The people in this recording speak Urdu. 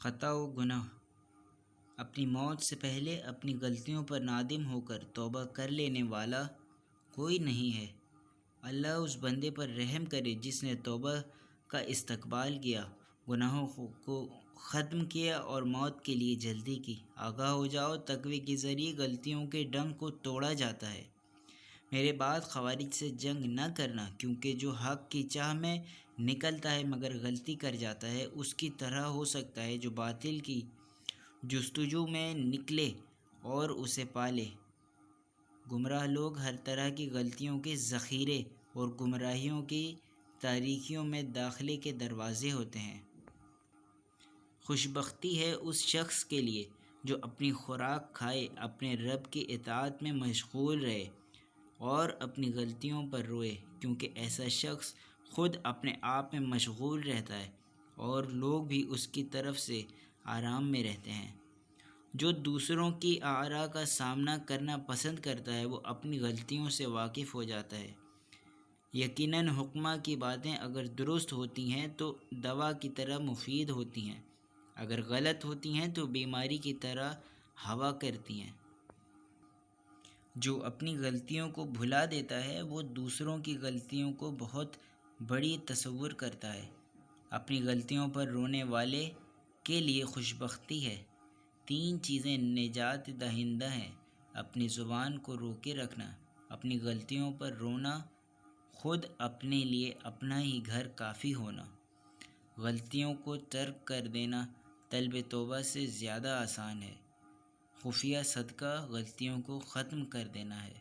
خطا و گناہ۔ اپنی موت سے پہلے اپنی غلطیوں پر نادم ہو کر توبہ کر لینے والا کوئی نہیں ہے۔ اللہ اس بندے پر رحم کرے جس نے توبہ کا استقبال کیا، گناہوں کو ختم کیا اور موت کے لیے جلدی کی۔ آگاہ ہو جاؤ، تقوی کے ذریعے غلطیوں کے ڈنگ کو توڑا جاتا ہے۔ میرے بعد خوارج سے جنگ نہ کرنا، کیونکہ جو حق کی چاہ میں نکلتا ہے مگر غلطی کر جاتا ہے، اس کی طرح ہو سکتا ہے جو باطل کی جستجو میں نکلے اور اسے پالے۔ گمراہ لوگ ہر طرح کی غلطیوں کے ذخیرے اور گمراہیوں کی تاریکیوں میں داخلے کے دروازے ہوتے ہیں۔ خوش بختی ہے اس شخص کے لیے جو اپنی خوراک کھائے، اپنے رب کی اطاعت میں مشغول رہے اور اپنی غلطیوں پر روئے، کیونکہ ایسا شخص خود اپنے آپ میں مشغول رہتا ہے اور لوگ بھی اس کی طرف سے آرام میں رہتے ہیں۔ جو دوسروں کی آراء کا سامنا کرنا پسند کرتا ہے وہ اپنی غلطیوں سے واقف ہو جاتا ہے۔ یقیناً حکماء کی باتیں اگر درست ہوتی ہیں تو دوا کی طرح مفید ہوتی ہیں، اگر غلط ہوتی ہیں تو بیماری کی طرح ہوا کرتی ہیں۔ جو اپنی غلطیوں کو بھلا دیتا ہے وہ دوسروں کی غلطیوں کو بہت بڑی تصور کرتا ہے۔ اپنی غلطیوں پر رونے والے کے لیے خوش بختی ہے۔ 3 چیزیں نجات دہندہ ہیں: اپنی زبان کو روکے رکھنا، اپنی غلطیوں پر رونا، خود اپنے لیے اپنا ہی گھر کافی ہونا۔ غلطیوں کو ترک کر دینا طلب توبہ سے زیادہ آسان ہے۔ خفیہ صدقہ غلطیوں کو ختم کر دینا ہے۔